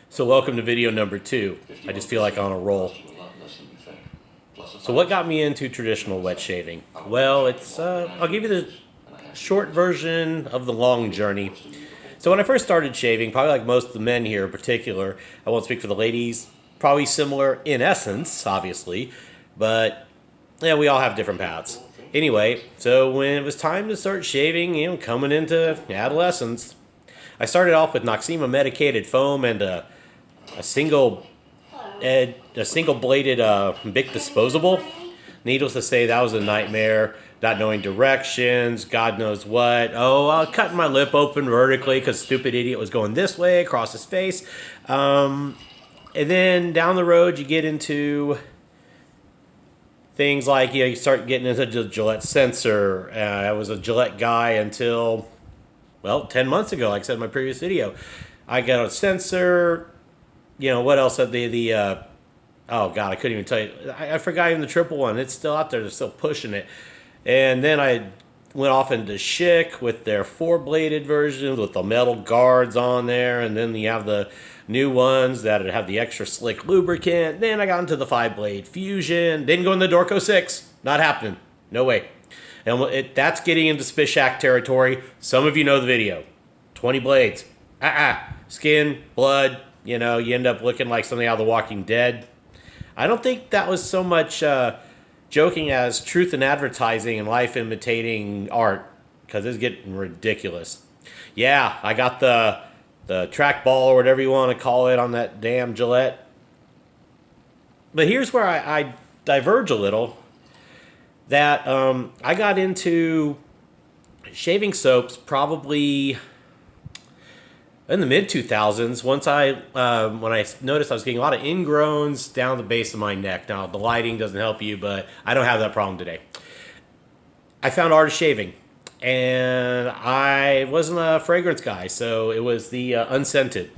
So welcome to video number 2. I just feel like I'm on a roll. So what got me into traditional wet shaving? Well, I'll give you the short version of the long journey. So when I first started shaving, probably like most of the men here in particular, I won't speak for the ladies, probably similar in essence, obviously, but yeah, we all have different paths. Anyway, so when it was time to start shaving, coming into adolescence, I started off with Noxzema medicated foam and a single a single bladed Bic disposable. Needless to say, that was a nightmare. Not knowing directions, God knows what. Cutting my lip open vertically because stupid idiot was going this way across his face. And then down the road, you get into things like you start getting into the Gillette sensor. I was a Gillette guy until 10 months ago, like I said in my previous video. I got a sensor. What else? Oh, God, I couldn't even tell you. I forgot even the triple one. It's still out there. They're still pushing it. And then I went off into Schick with their 4-bladed versions with the metal guards on there. And then you have the new ones that have the extra slick lubricant. Then I got into the 5-blade Fusion. Didn't go in the Dorco 6. Not happening. No way. And that's getting into Spishak territory. Some of you know the video. 20 blades. Skin, blood. You end up looking like something out of The Walking Dead. I don't think that was so much joking as truth in advertising and life imitating art, because it's getting ridiculous. Yeah, I got the trackball or whatever you want to call it on that damn Gillette. But here's where I diverge a little. That I got into shaving soaps probably in the mid-2000s, when I noticed I was getting a lot of ingrowns down the base of my neck. Now, the lighting doesn't help you, but I don't have that problem today. I found Art of Shaving, and I wasn't a fragrance guy, so it was the unscented.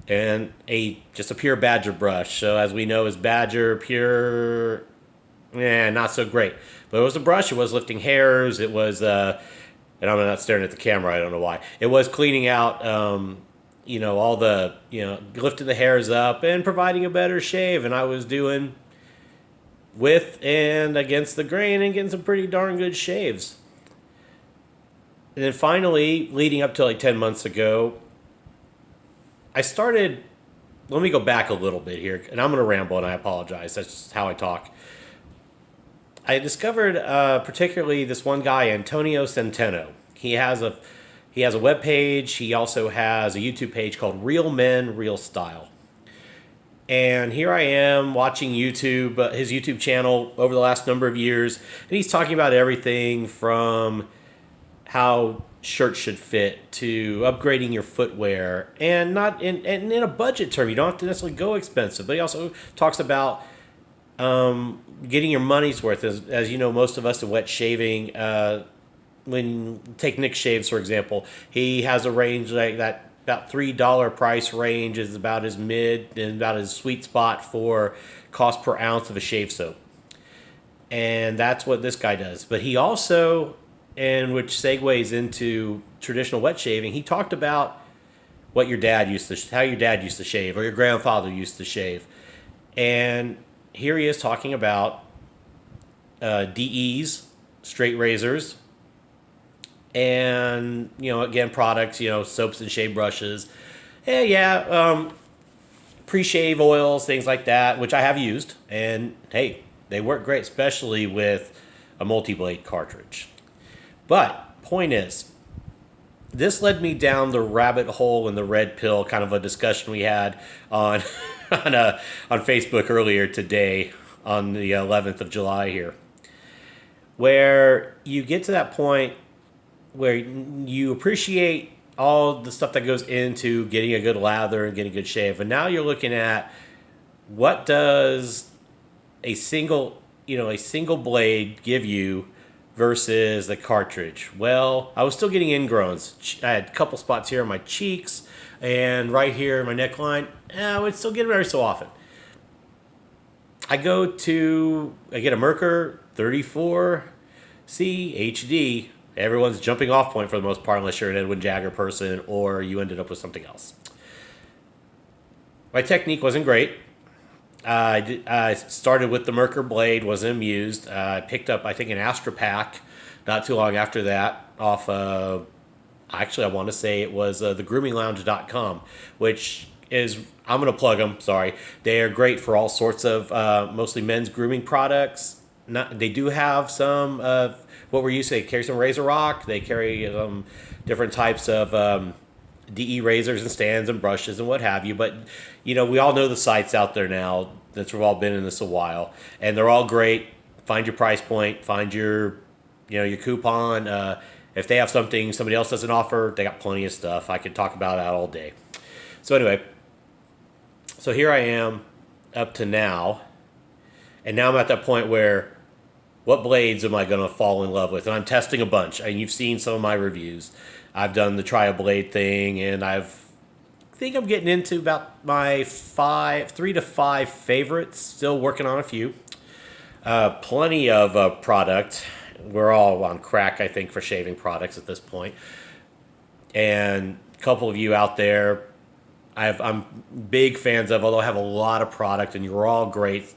And just a pure Badger brush. So as we know, is Badger pure? Not so great. But it was a brush. It was lifting hairs. It was... and I'm not staring at the camera, I don't know why. It was cleaning out, all the, lifting the hairs up and providing a better shave. And I was doing with and against the grain and getting some pretty darn good shaves. And then finally, leading up to like 10 months ago, I started, let me go back a little bit here. And I'm going to ramble and I apologize. That's just how I talk. I discovered particularly this one guy, Antonio Centeno. He has a web page. He also has a YouTube page called Real Men, Real Style. And here I am watching YouTube, his YouTube channel over the last number of years, and he's talking about everything from how shirts should fit to upgrading your footwear, and not in a budget term. You don't have to necessarily go expensive, but he also talks about getting your money's worth. As you know, most of us in wet shaving, when you take Nick Shaves, for example, he has a range like that, about $3 price range is about his mid and about his sweet spot for cost per ounce of a shave soap. And that's what this guy does. But he also, and which segues into traditional wet shaving, he talked about what your dad used to, how your dad used to shave or your grandfather used to shave. And here he is talking about DEs, straight razors, and, again, products, soaps and shave brushes. Pre-shave oils, things like that, which I have used. And, hey, they work great, especially with a multi-blade cartridge. But, point is, this led me down the rabbit hole in the red pill, kind of a discussion we had on on Facebook earlier today, on the 11th of July here, where you get to that point where you appreciate all the stuff that goes into getting a good lather and getting a good shave, and now you're looking at what does a single blade give you versus the cartridge. Well, I was still getting ingrowns. I had a couple spots here on my cheeks and right here in my neckline. I would still get it every so often. I get a Merkur 34C HD. Everyone's jumping off point for the most part, unless you're an Edwin Jagger person or you ended up with something else. My technique wasn't great. I started with the Merkur blade, was amused. I picked up, I think, an Astra Pack not too long after that off actually, I want to say it was thegroominglounge.com, which is, I'm going to plug them, sorry. They are great for all sorts of mostly men's grooming products. They do have some what were you say? Carry some Razor Rock. They carry different types of DE razors and stands and brushes and what have you. But we all know the sites out there now. That's we've all been in this a while, and they're all great. Find your price point. Find your your coupon. If they have something somebody else doesn't offer, they got plenty of stuff. I could talk about that all day. So anyway, so here I am up to now, and now I'm at that point where what blades am I going to fall in love with? And I'm testing a bunch. And you've seen some of my reviews. I've done the try a blade thing, and I think I'm getting into about my 3 to 5 favorites. Still working on a few. Plenty of product. We're all on crack, I think, for shaving products at this point. And a couple of you out there, I'm big fans of, although I have a lot of product, and you're all great.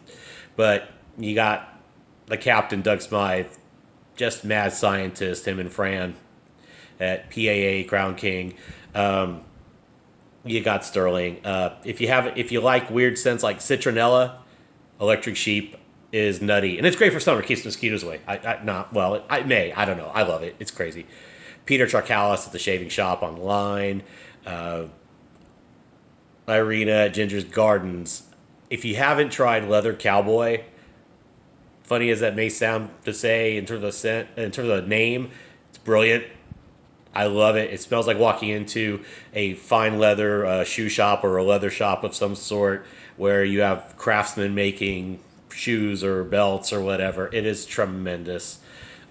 But you got the Captain, Doug Smythe, just mad scientist, him and Fran at PAA Crown King. You got Sterling. If you like weird scents like citronella, Electric Sheep is nutty, and it's great for summer. Keeps mosquitoes away. I don't know. I love it. It's crazy. Peter Charkalis at the Shaving Shop online. Irina at Ginger's Gardens. If you haven't tried Leather Cowboy, funny as that may sound to say in terms of scent, in terms of the name, it's brilliant. I love it. It smells like walking into a fine leather shoe shop or a leather shop of some sort where you have craftsmen making shoes or belts or whatever. It is tremendous.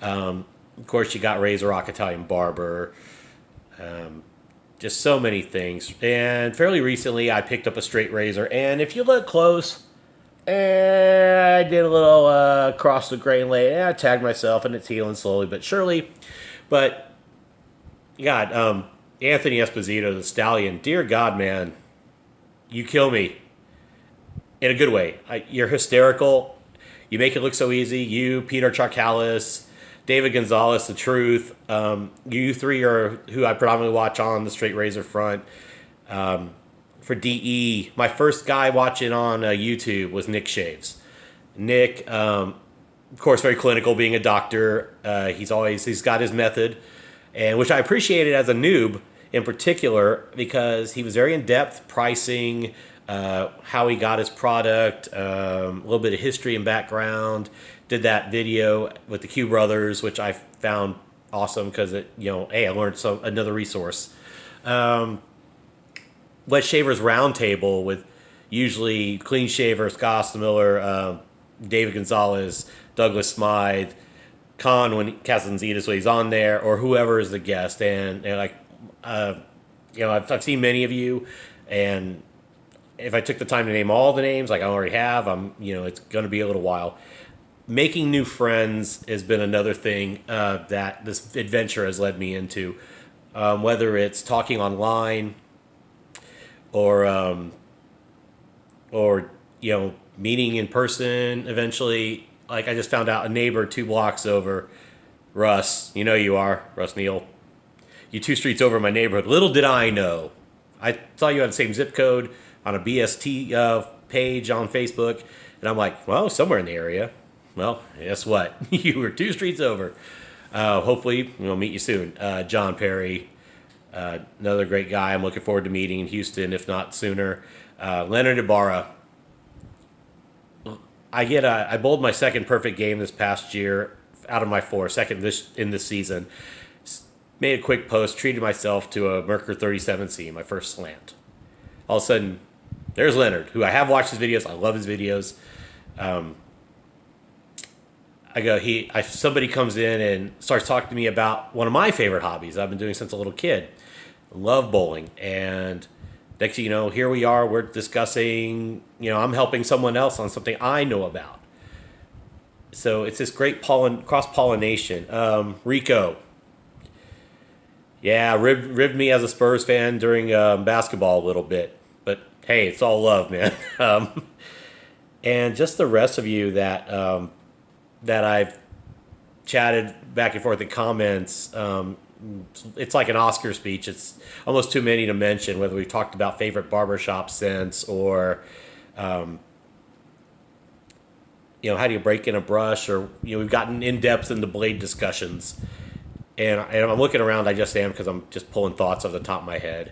Of course, you got Razor Rock Italian Barber. Just so many things. And fairly recently, I picked up a straight razor. And if you look close, I did a little across the grain lay. I tagged myself, and it's healing slowly but surely. But, God, Anthony Esposito, the Stallion, dear God, man, you kill me. In a good way. You're hysterical. You make it look so easy. You, Peter Charkalis, David Gonzalez, The Truth. You three are who I predominantly watch on the straight razor front. For DE, my first guy watching on YouTube was Nick Shaves. Nick, of course, very clinical, being a doctor. He's got his method, and which I appreciated as a noob in particular because he was very in depth pricing. How he got his product, a little bit of history and background. Did that video with the Q Brothers, which I found awesome because I learned another resource. Wet Shavers Roundtable with usually Clean Shaver, Scott Miller, David Gonzalez, Douglas Smythe, Khan when Castanzidis when he's on there, or whoever is the guest. And I've seen many of you, and if I took the time to name all the names, like I already have, it's going to be a little while. Making new friends has been another thing that this adventure has led me into. Whether it's talking online or meeting in person eventually. Like I just found out a neighbor 2 blocks over, Russ, you are, Russ Neal. You 2 streets over my neighborhood. Little did I know. I thought you had the same zip code on a BST page on Facebook. And I'm like, well, somewhere in the area. Well, guess what? You were 2 streets over. Hopefully, we'll meet you soon. John Perry, another great guy I'm looking forward to meeting in Houston, if not sooner. Leonard Ibarra. I bowled my second perfect game this past year out of my 4, second in this season. Made a quick post, treated myself to a Merkur 37C, my first slant. All of a sudden, there's Leonard, who I have watched his videos. I love his videos. Somebody comes in and starts talking to me about one of my favorite hobbies I've been doing since a little kid. Love bowling. And next thing you know, here we are, we're discussing, I'm helping someone else on something I know about. So it's this great cross-pollination. Rico. Yeah, ribbed me as a Spurs fan during basketball a little bit. but hey, it's all love, man. And just the rest of you that I've chatted back and forth in comments. It's like an Oscar speech. It's almost too many to mention, whether we've talked about favorite barbershop scents or, how do you break in a brush, or, we've gotten in depth into blade discussions. And I'm looking around, I just am, because I'm just pulling thoughts off the top of my head.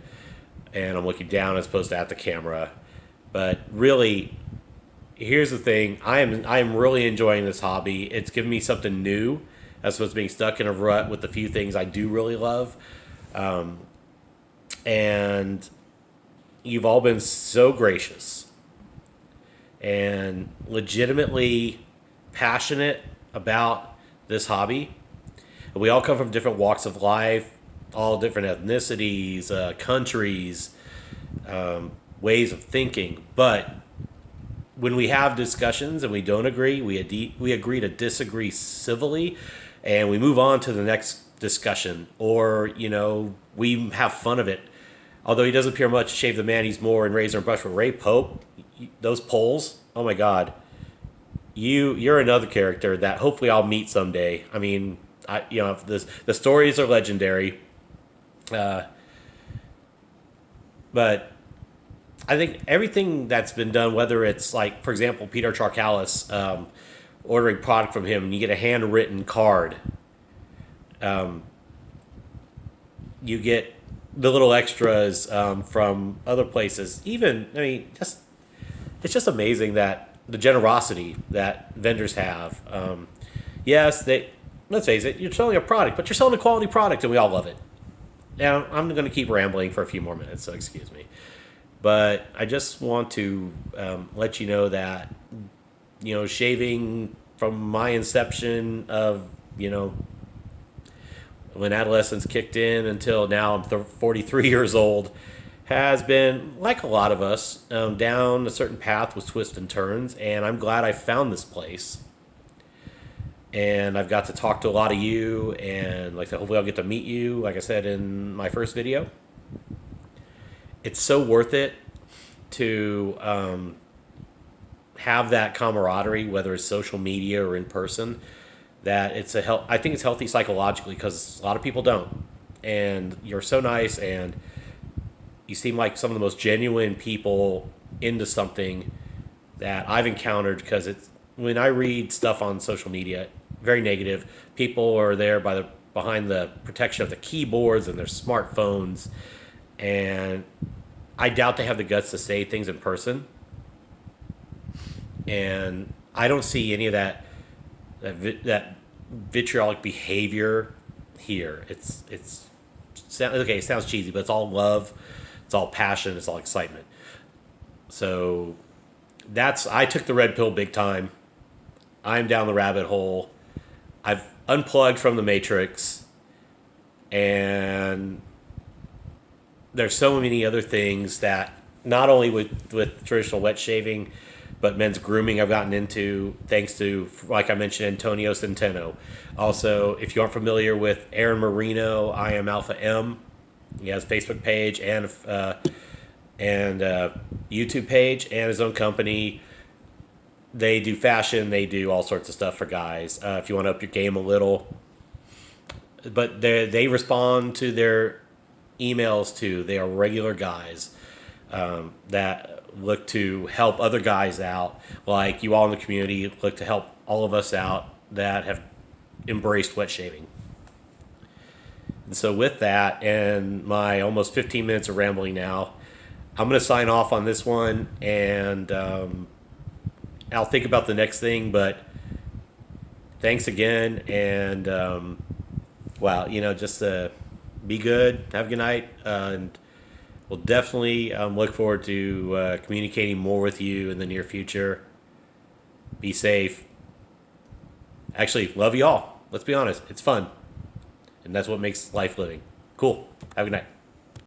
And I'm looking down as opposed to at the camera. But really, here's the thing. I am really enjoying this hobby. It's given me something new as opposed to being stuck in a rut with the few things I do really love. And you've all been so gracious and legitimately passionate about this hobby. We all come from different walks of life, all different ethnicities, countries, ways of thinking. But when we have discussions and we don't agree, we agree to disagree civilly, and we move on to the next discussion. Or, we have fun of it. Although he doesn't appear much Shave the Man, he's more in Razor and Brush with Ray Pope. Those polls, oh my God. You're another character that hopefully I'll meet someday. I mean, the stories are legendary. But I think everything that's been done, whether it's like, for example, Peter Charkalis, ordering product from him and you get a handwritten card. You get the little extras from other places. It's just amazing that the generosity that vendors have. Yes, let's face it, you're selling a product, but you're selling a quality product, and we all love it. Now, I'm going to keep rambling for a few more minutes, so excuse me. But I just want to let you know that, shaving from my inception of, when adolescence kicked in until now I'm 43 years old, has been, like a lot of us, down a certain path with twists and turns. And I'm glad I found this place. And I've got to talk to a lot of you, and like I said, hopefully I'll get to meet you, like I said in my first video. It's so worth it to have that camaraderie, whether it's social media or in person, that I think it's healthy psychologically, because a lot of people don't. And you're so nice, and you seem like some of the most genuine people into something that I've encountered, because when I read stuff on social media, very negative. People are there behind the protection of the keyboards and their smartphones, and I doubt they have the guts to say things in person. And I don't see any of that vitriolic behavior here. It sounds cheesy, but it's all love, it's all passion, it's all excitement. So I took the red pill big time. I'm down the rabbit hole. I've unplugged from the Matrix, and there's so many other things that not only with traditional wet shaving, but men's grooming I've gotten into, thanks to, like I mentioned, Antonio Centeno. Also, if you aren't familiar with Aaron Marino, I Am Alpha M. He has a Facebook page and YouTube page and his own company. They do fashion. They do all sorts of stuff for guys. If you want to up your game a little. But they respond to their emails too. They are regular guys that look to help other guys out. Like you all in the community look to help all of us out that have embraced wet shaving. And so with that and my almost 15 minutes of rambling now, I'm going to sign off on this one, and I'll think about the next thing, but thanks again. And, just be good. Have a good night. And we'll definitely look forward to communicating more with you in the near future. Be safe. Actually, love you all. Let's be honest. It's fun. And that's what makes life living. Cool. Have a good night.